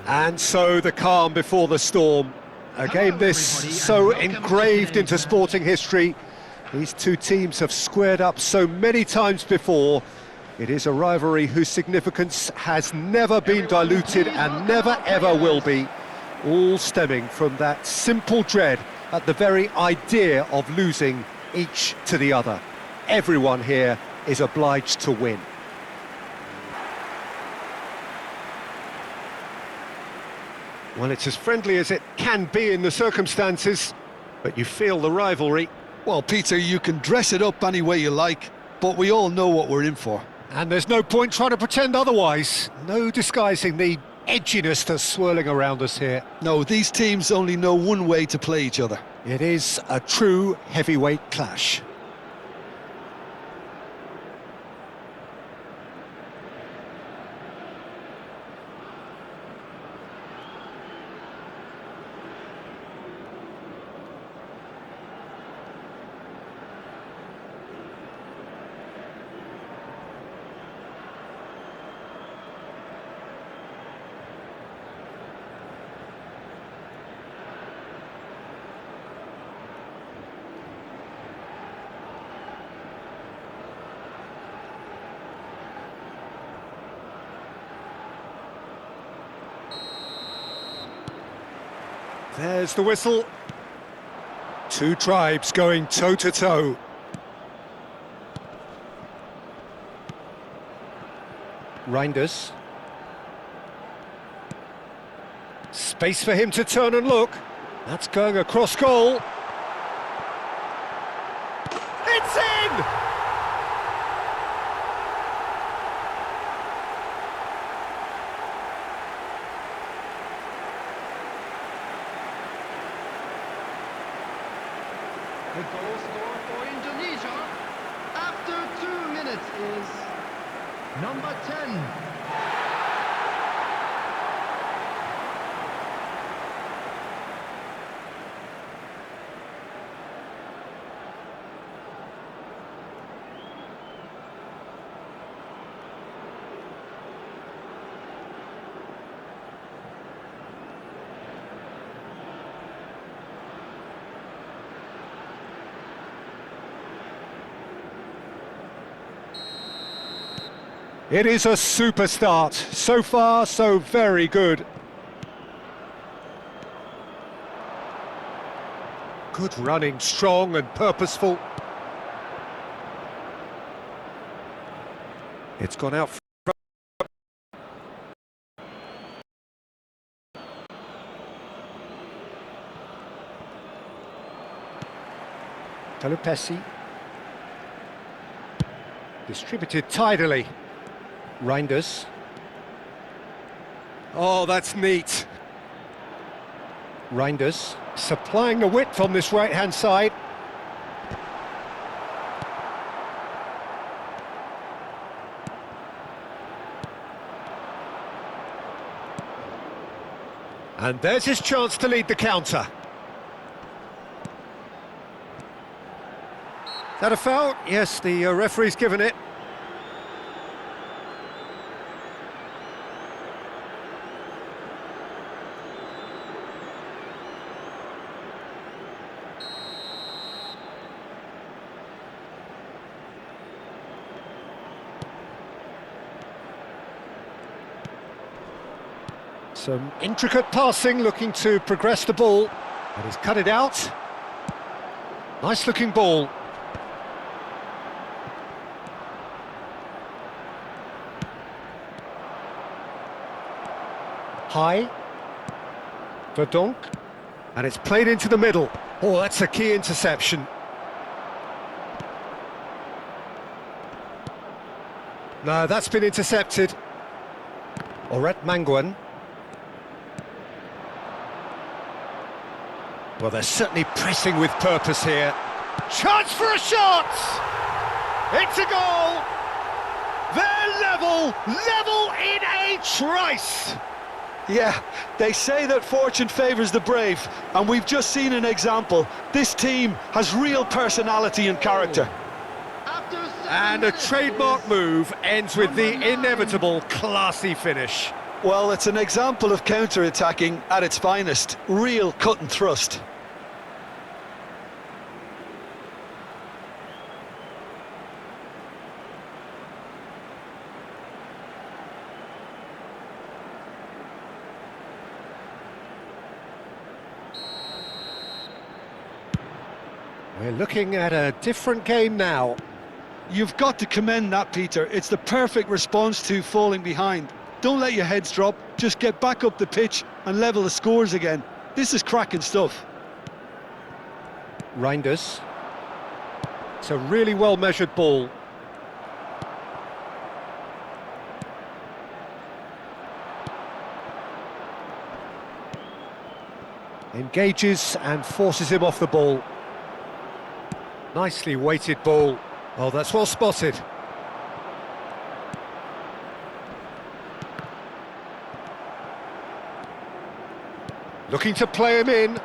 And so the calm before the storm. A game this so engraved into sporting history. These two teams have squared up so many times before. It is a rivalry whose significance has never been diluted and never ever will be. All stemming from that simple dread at the very idea of losing each to the other. Everyone here is obliged to win. Well, it's as friendly as it can be in the circumstances, but you feel the rivalry. Well, Peter, you can dress it up any way you like, but we all know what we're in for. And there's no point trying to pretend otherwise. No disguising the edginess that's swirling around us here. No, these teams only know one way to play each other. It is a true heavyweight clash. There's the whistle. Two tribes going toe-to-toe. Reinders. Space for him to turn and look. That's going across goal. It's in! The goal scorer for Indonesia after 2 minutes is number 10. It is a super start. So far, so very good. Good running, strong and purposeful. It's gone out. Talupesi. Distributed tidily. Reinders. Oh, that's neat. Reinders supplying the width on this right-hand side. And there's his chance to lead the counter. Is that a foul? Yes, the referee's given it. Some intricate passing, looking to progress the ball. And he's cut it out. Nice looking ball. High. Verdonk. And it's played into the middle. Oh, that's a key interception. No, that's been intercepted. Oret Manguan. Well, they're certainly pressing with purpose here. Chance for a shot! It's a goal! They're level in a trice! Yeah, they say that fortune favours the brave, and we've just seen an example. This team has real personality and character. And a trademark move ends with the inevitable classy finish. Well, it's an example of counter-attacking at its finest. Real cut and thrust. We're looking at a different game now. You've got to commend that, Peter. It's the perfect response to falling behind. Don't let your heads drop, just get back up the pitch and level the scores again. This is cracking stuff. Reinders. It's a really well-measured ball. Engages and forces him off the ball. Nicely weighted ball. Oh, that's well spotted. Looking to play him in.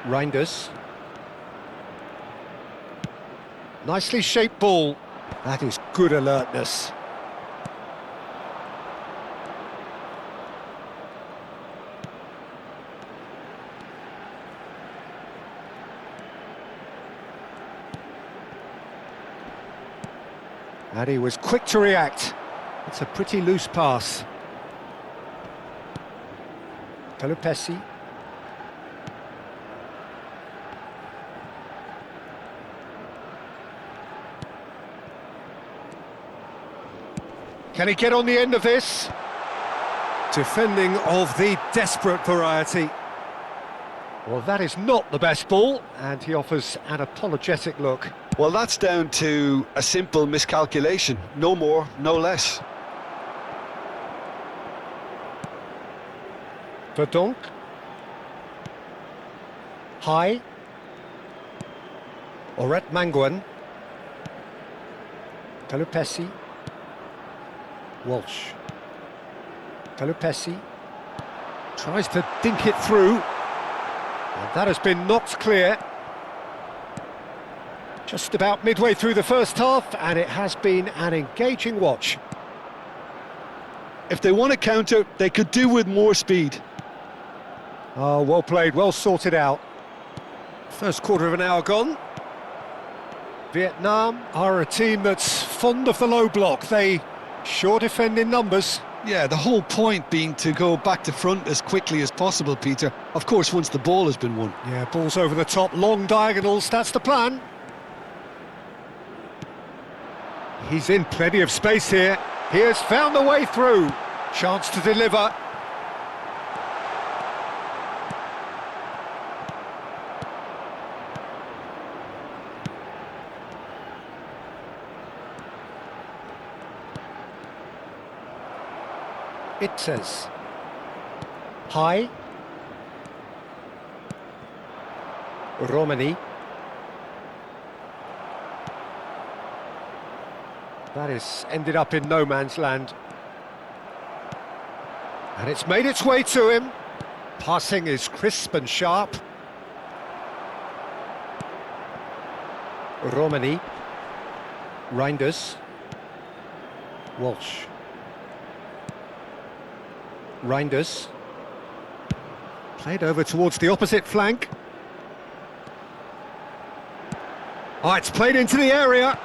Reinders. Nicely shaped ball. That is good alertness. And he was quick to react. It's a pretty loose pass. Pelupesi. Can he get on the end of this? Defending of the desperate variety. Well, that is not the best ball, and he offers an apologetic look. Well, that's down to a simple miscalculation. No more, no less. Verdonk. High. Oret Manguan. Pelupesi. Walsh. Pelupesi. Tries to dink it through. And that has been knocked clear. Just about midway through the first half, and it has been an engaging watch. If they want to counter, they could do with more speed. Oh, well played, well sorted out. First quarter of an hour gone. Vietnam are a team that's fond of the low block. They sure defend in numbers. Yeah, the whole point being to go back to front as quickly as possible, Peter. Of course, once the ball has been won. Yeah, balls over the top, long diagonals, that's the plan. He's in plenty of space here. He has found the way through. Chance to deliver. It says high. Romani. That is ended up in no man's land. And it's made its way to him. Passing is crisp and sharp. Romani. Reinders. Walsh. Reinders. Played over towards the opposite flank. Oh, it's played into the area.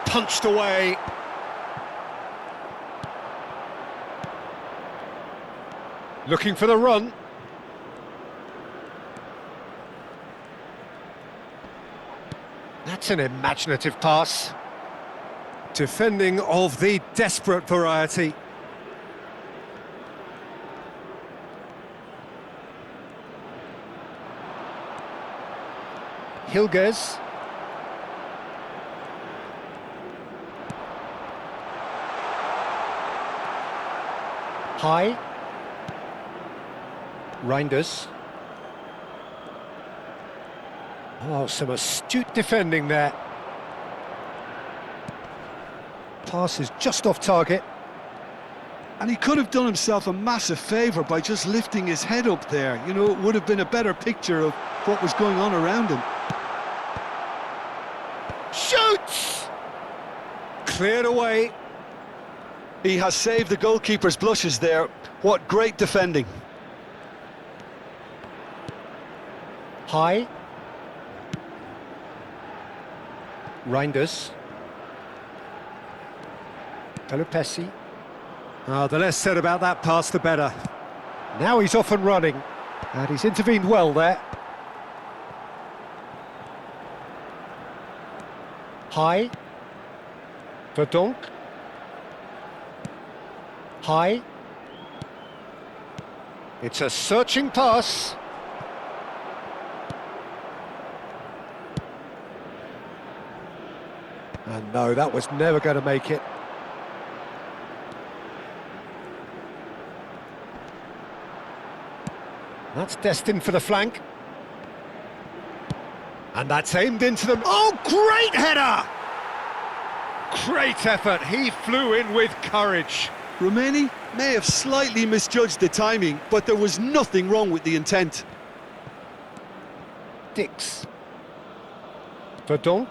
Punched away. Looking for the run. That's an imaginative pass. Defending of the desperate variety. Hilgers. High. Reinders. Oh, some astute defending there. Pass is just off target. And he could have done himself a massive favour by just lifting his head up there. You know, it would have been a better picture of what was going on around him. Shoots! Cleared away. He has saved the goalkeeper's blushes there. What great defending. High. Reinders. Pelupesi. The less said about that pass, the better. Now he's off and running, and he's intervened well there. High. Verdonk. High. It's a searching pass. And no, that was never going to make it. That's destined for the flank. And that's aimed into them. Oh, great header! Great effort. He flew in with courage. Romani may have slightly misjudged the timing, but there was nothing wrong with the intent. Dix. Verdonk.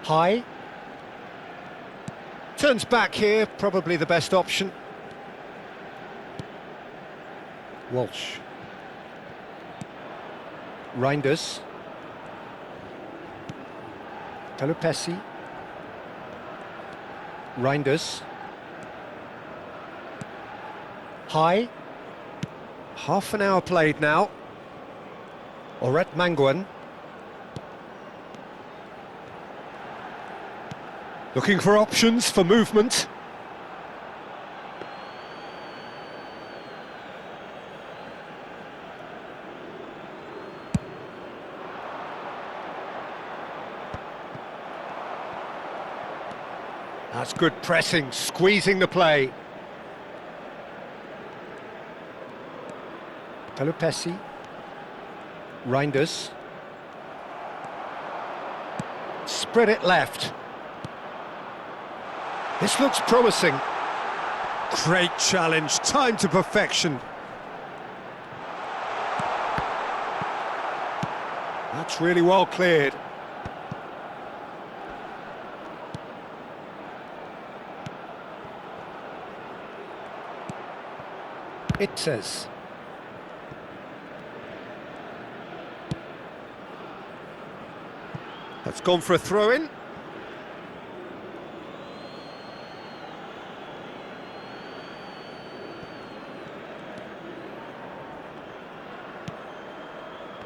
High. Turns back here, probably the best option. Walsh. Reinders. Pelupesi. Reinders. High. Half an hour played now. Oret Manguan. Looking for options for movement. That's good pressing, squeezing the play. Pelupesi. Reinders. Spread it left. This looks promising. Great challenge, time to perfection. That's really well cleared. It says. That's gone for a throw-in.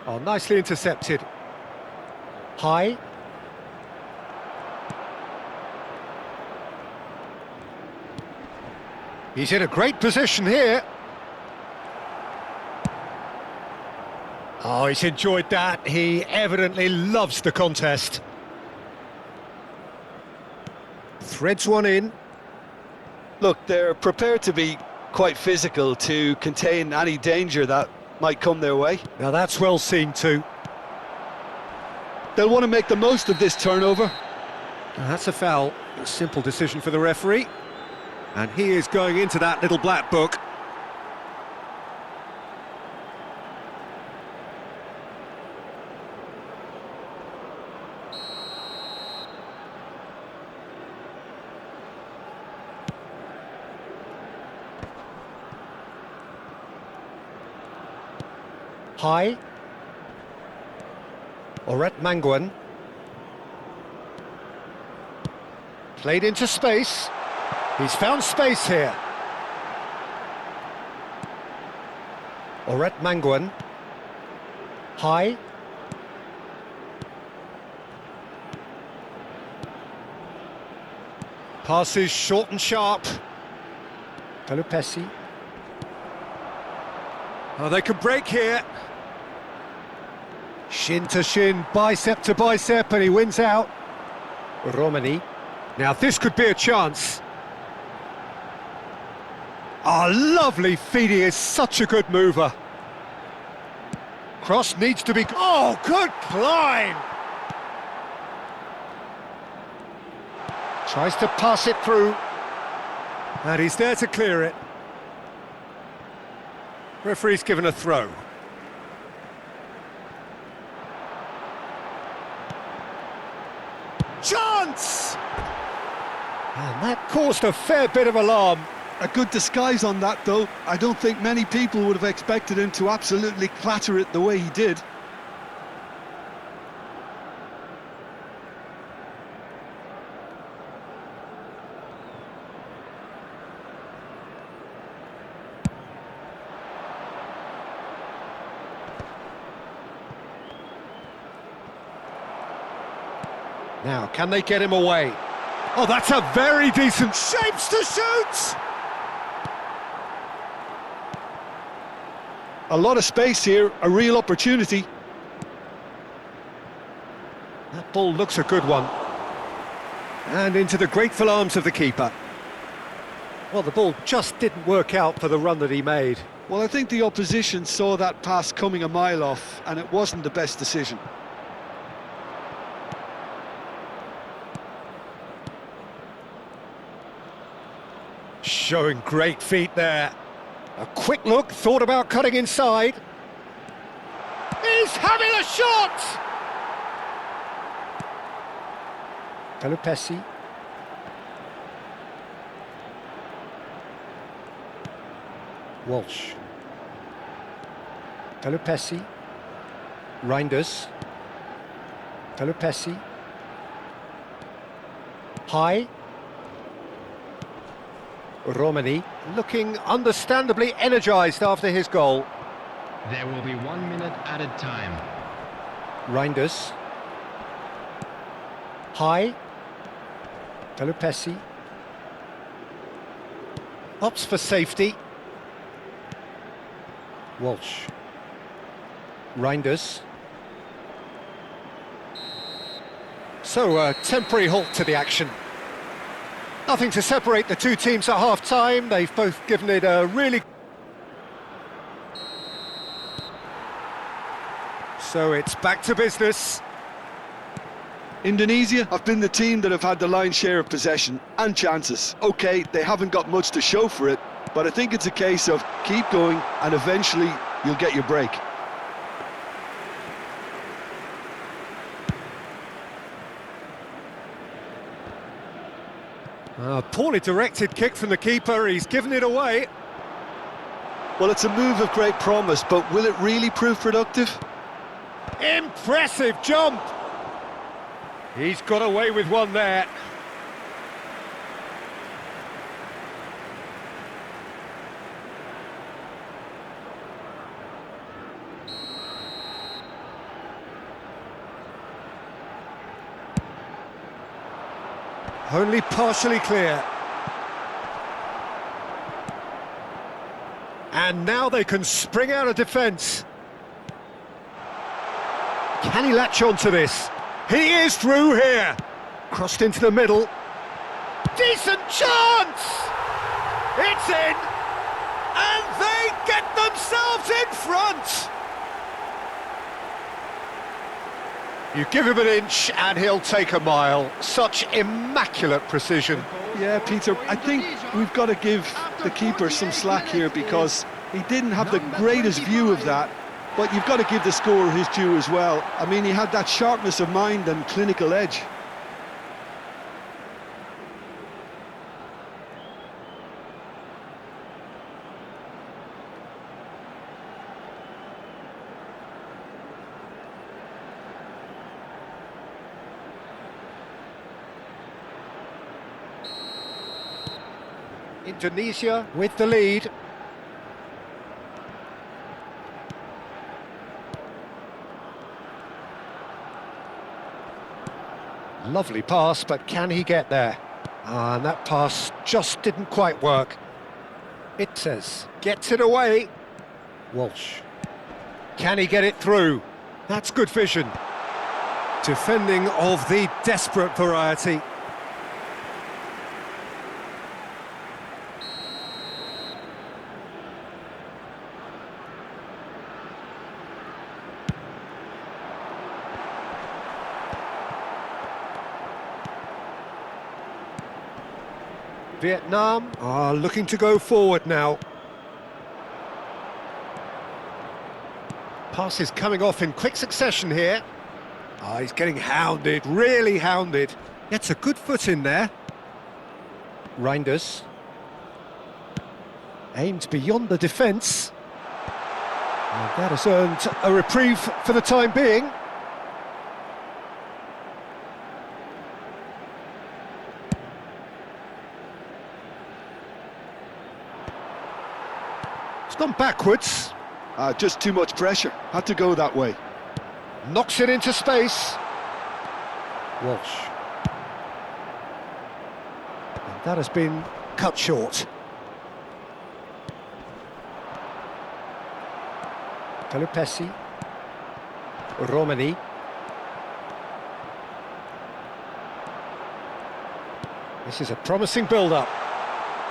Oh, nicely intercepted. High. He's in a great position here. Oh, he's enjoyed that. He evidently loves the contest. Threads one in. Look, they're prepared to be quite physical to contain any danger that might come their way. Now that's well seen too. They'll want to make the most of this turnover. Now that's a foul. A simple decision for the referee. And he is going into that little black book. High. Oret Manguan. Played into space. He's found space here. Oret Manguan. High. Passes short and sharp. Pelupesi. Oh, they can break here. Shin to shin, bicep to bicep, and he wins out. Romani. Now this could be a chance. Oh, lovely feed, he is such a good mover. Cross needs to be... Oh, good climb! Tries to pass it through. And he's there to clear it. Referee's given a throw. Chance! And that caused a fair bit of alarm. A good disguise on that, though. I don't think many people would have expected him to absolutely clatter it the way he did. Now, can they get him away? Oh, that's a very decent shapes to shoot! A lot of space here, a real opportunity. That ball looks a good one. And into the grateful arms of the keeper. Well, the ball just didn't work out for the run that he made. Well, I think the opposition saw that pass coming a mile off, and it wasn't the best decision. Showing great feet there. A quick look, thought about cutting inside. He's having a shot! Pelupessy. Walsh. Pelupessy. Reinders. Pelupessy. High. Romani looking understandably energised after his goal. There will be 1 minute added time. Reinders. High. Pelupessy. Opts for safety. Walsh. Reinders. So a temporary halt to the action. Nothing to separate the two teams at half-time. They've both given it a really... So it's back to business. Indonesia have been the team that have had the lion's share of possession and chances. OK, they haven't got much to show for it, but I think it's a case of keep going and eventually you'll get your break. A poorly directed kick from the keeper, he's given it away. Well, it's a move of great promise, but will it really prove productive? Impressive jump! He's got away with one there. Only partially clear. And now they can spring out of defence. Can he latch on to this? He is through here. Crossed into the middle. Decent chance! It's in! And they get themselves in front! You give him an inch and he'll take a mile. Such immaculate precision. Yeah, Peter, I think we've got to give the keeper some slack here because he didn't have the greatest view of that, but you've got to give the scorer his due as well. I mean, he had that sharpness of mind and clinical edge. Indonesia with the lead. Lovely pass, but can he get there? And that pass just didn't quite work. It says, gets it away. Walsh. Can he get it through? That's good vision. Defending of the desperate variety. Vietnam are looking to go forward now. Passes coming off in quick succession here. Ah, he's getting hounded, really hounded. Gets a good foot in there. Reinders. Aimed beyond the defence. And that has earned a reprieve for the time being. It's gone backwards. Just too much pressure. Had to go that way. Knocks it into space. Walsh. And that has been cut short. Calupesi. Romani. This is a promising build-up.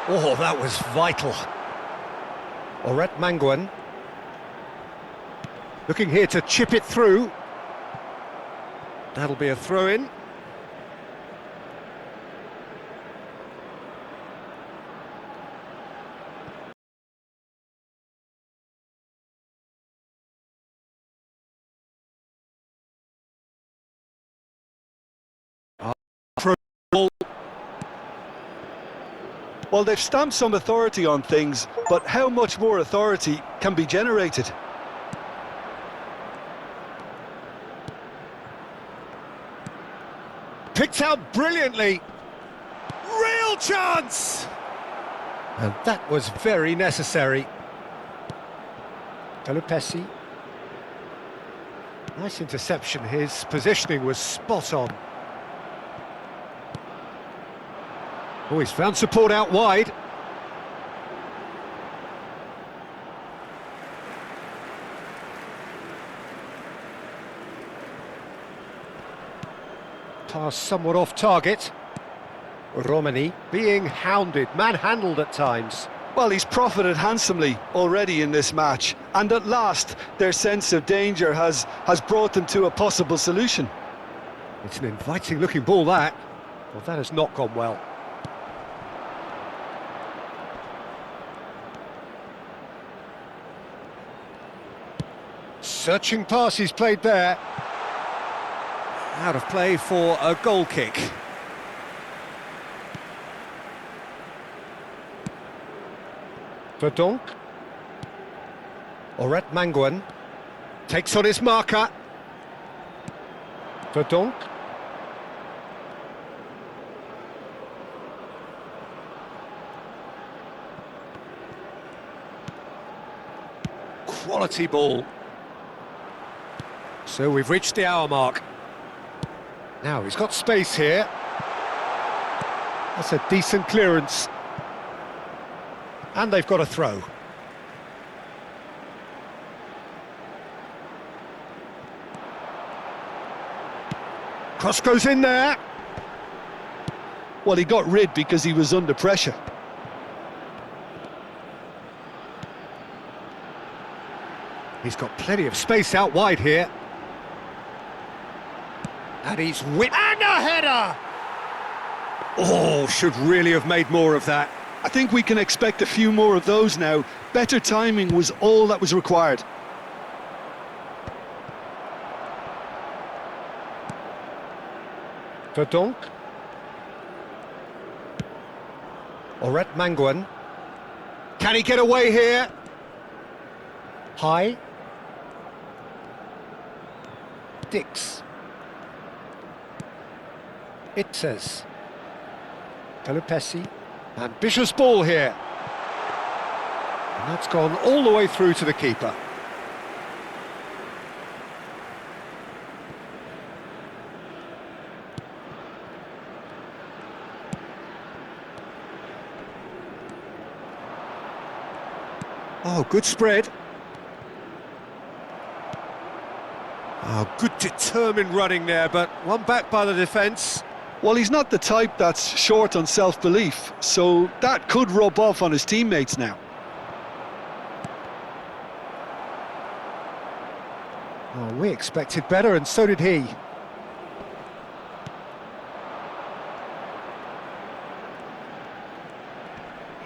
Oh, that was vital. Oret Manguan. Looking here to chip it through. That'll be a throw-in. Well, they've stamped some authority on things, but how much more authority can be generated? Picked out brilliantly. Real chance! And that was very necessary. Calupesi. Nice interception. His positioning was spot on. Oh, he's found support out wide. Pass somewhat off target. Romani being hounded, manhandled at times. Well, he's profited handsomely already in this match, and at last their sense of danger has brought them to a possible solution. It's an inviting looking ball, that. Well, that has not gone well. Searching pass he's played there. Out of play for a goal kick. Verdonk. Oret Manguan takes on his marker. Verdonk. Quality ball. So we've reached the hour mark. Now he's got space here. That's a decent clearance. And they've got a throw. Cross goes in there. Well, he got rid because he was under pressure. He's got plenty of space out wide here. And he's whipped. And a header! Oh, should really have made more of that. I think we can expect a few more of those now. Better timing was all that was required. Verdonk. Oret Manguan. Can he get away here? High. Dix. It says. Calupesi. Ambitious ball here. And that's gone all the way through to the keeper. Oh, good spread. Oh, good determined running there, but one back by the defence. Well, he's not the type that's short on self-belief, so that could rub off on his teammates now. Oh, we expected better, and so did he.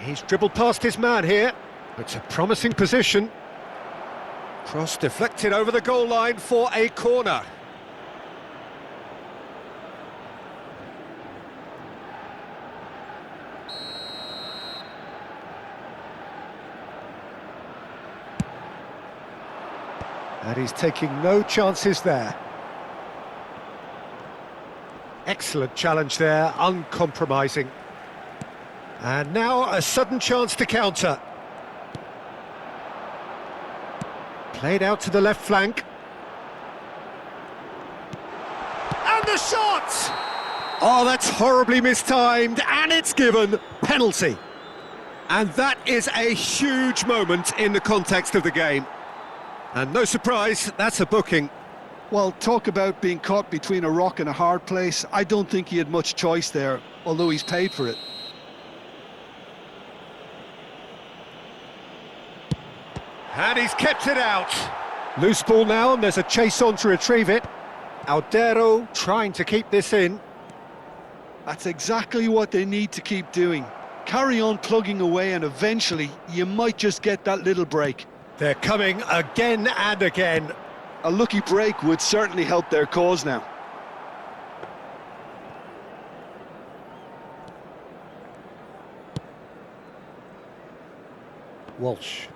He's dribbled past his man here. It's a promising position. Cross deflected over the goal line for a corner. And he's taking no chances there. Excellent challenge there, uncompromising. And now a sudden chance to counter. Played out to the left flank. And the shot! Oh, that's horribly mistimed, and it's given. Penalty. And that is a huge moment in the context of the game. And no surprise, that's a booking. Well, talk about being caught between a rock and a hard place. I don't think he had much choice there, although he's paid for it. And he's kept it out. Loose ball now, and there's a chase on to retrieve it. Aldero trying to keep this in. That's exactly what they need to keep doing. Carry on plugging away, and eventually you might just get that little break. They're coming again and again. A lucky break would certainly help their cause now. Walsh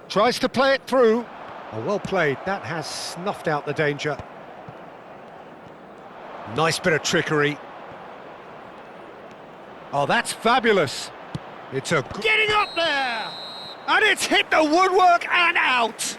tries to play it through. Oh, well played. That has snuffed out the danger. Nice bit of trickery. Oh, that's fabulous. It's a... Getting up there! And it's hit the woodwork and out!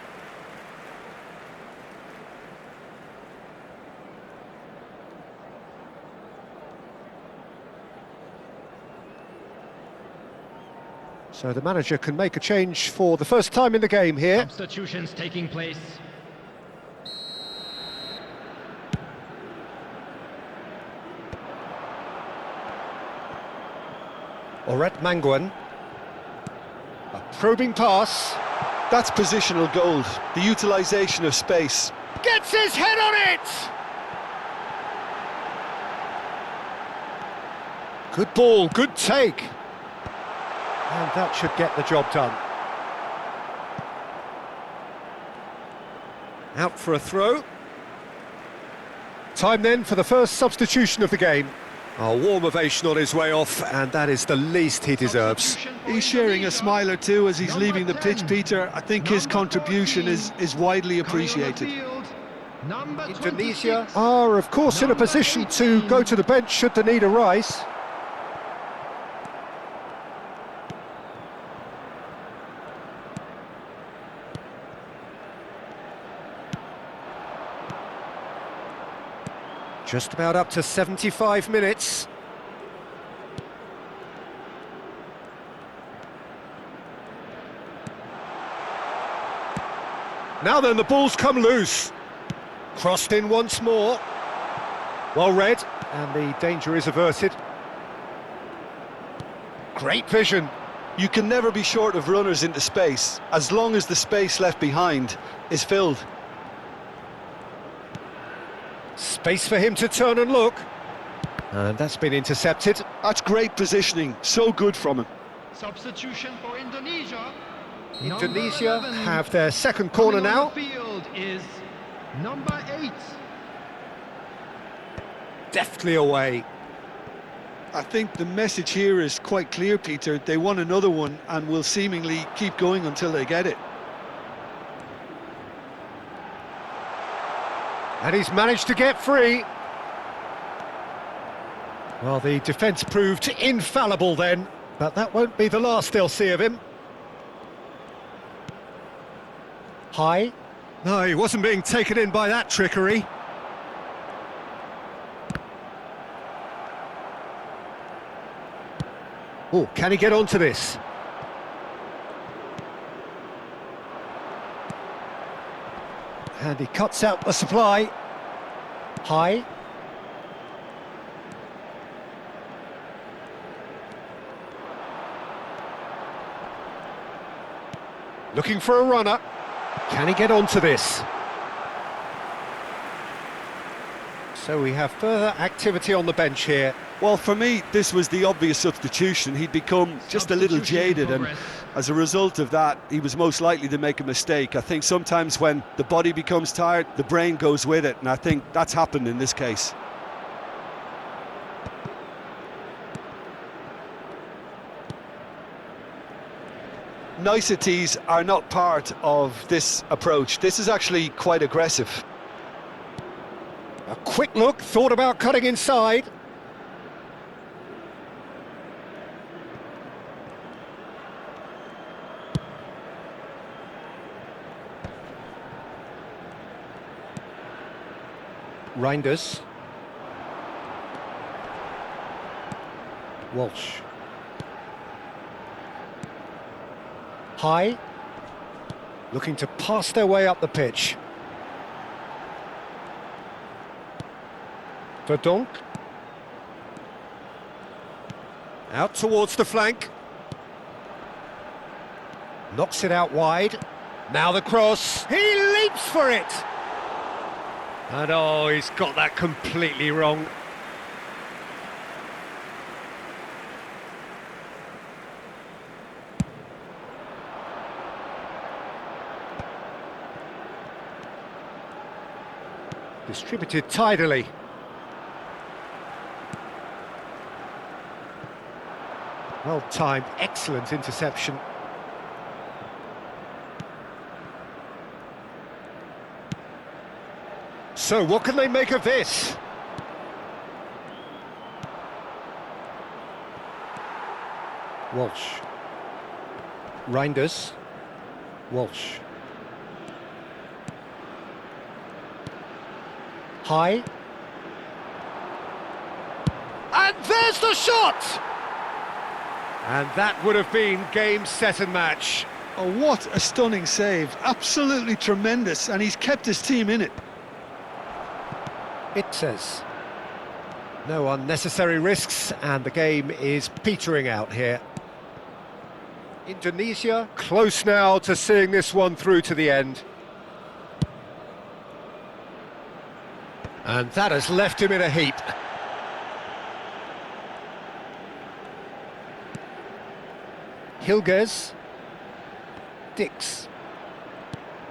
So the manager can make a change for the first time in the game here. Substitutions taking place. Oret Manguan. A probing pass. That's positional gold, the utilisation of space. Gets his head on it! Good ball, good take. And that should get the job done. Out for a throw. Time then for the first substitution of the game. A warm ovation on his way off, and that is the least he deserves. He's sharing a smile or two as he's leaving the pitch, Peter. I think his contribution is widely appreciated. Indonesia are, of course, in a position to go to the bench should the need arise. Just about up to 75 minutes. Now then, the ball's come loose. Crossed in once more. Well read, and the danger is averted. Great vision. You can never be short of runners into space, as long as the space left behind is filled. Space for him to turn and look. And that's been intercepted. That's great positioning, so good from him. Substitution for Indonesia. Indonesia have their second corner now. The field is number 8. Deftly away. I think the message here is quite clear, Peter. They won another one and will seemingly keep going until they get it. And he's managed to get free. Well, the defence proved infallible then, but that won't be the last they'll see of him. High. No, he wasn't being taken in by that trickery. Oh, can he get onto this? And he cuts out the supply. High. Looking for a runner. Can he get onto this? So we have further activity on the bench here. Well, for me, this was the obvious substitution. He'd become just a little jaded, and as a result of that, he was most likely to make a mistake. I think sometimes when the body becomes tired, the brain goes with it, and I think that's happened in this case. Niceties are not part of this approach. This is actually quite aggressive. A quick look, thought about cutting inside. Reinders. Walsh. High. Looking to pass their way up the pitch. Verdonk. Out towards the flank. Knocks it out wide. Now the cross. He leaps for it. And oh, he's got that completely wrong. Distributed tidily. Well timed, excellent interception. So what can they make of this? Walsh. Reinders. Walsh. High. And there's the shot! And that would have been game, set and match. Oh, what a stunning save. Absolutely tremendous, and he's kept his team in it. It says. No unnecessary risks, and the game is petering out here. Indonesia close now to seeing this one through to the end. And that has left him in a heap. Hilgers. Dix.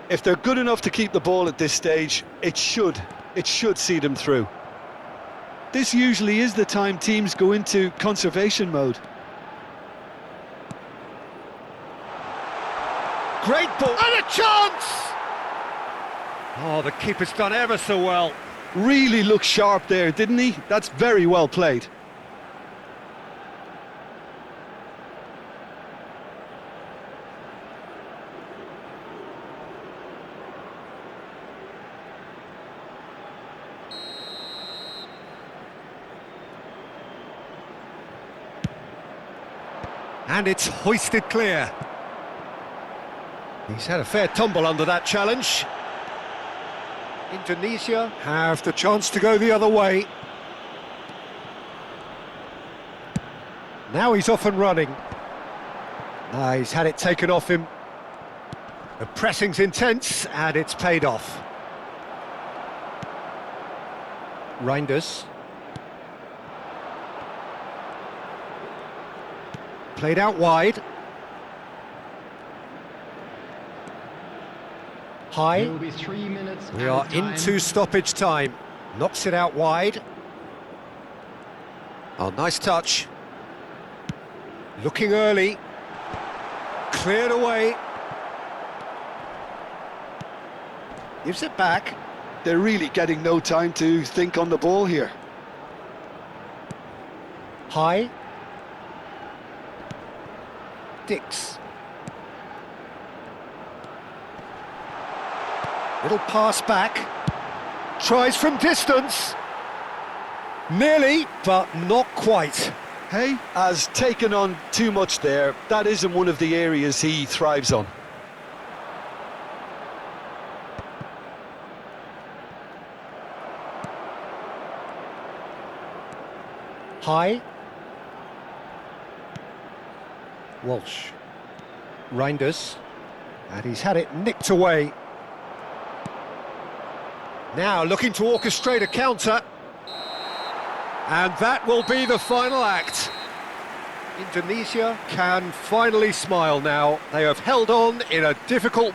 If they're good enough to keep the ball at this stage, it should see them through. This usually is the time teams go into conservation mode. Great ball, and a chance! Oh, the keeper's done ever so well. Really looked sharp there, didn't he? That's very well played. And it's hoisted clear. He's had a fair tumble under that challenge. Indonesia have the chance to go the other way. Now he's off and running. He's had it taken off him. The pressing's intense, and it's paid off. Reinders. Played out wide. High. There will be 3 minutes. We are into stoppage time. Knocks it out wide. Oh, nice touch. Looking early. Cleared away. Gives it back. They're really getting no time to think on the ball here. High. Dix. Little pass back. Tries from distance. Nearly, but not quite. Hey, has taken on too much there. That isn't one of the areas he thrives on. High. Walsh. Reinders. And he's had it nicked away. Now looking to orchestrate a counter. And that will be the final act. Indonesia can finally smile now. They have held on in a difficult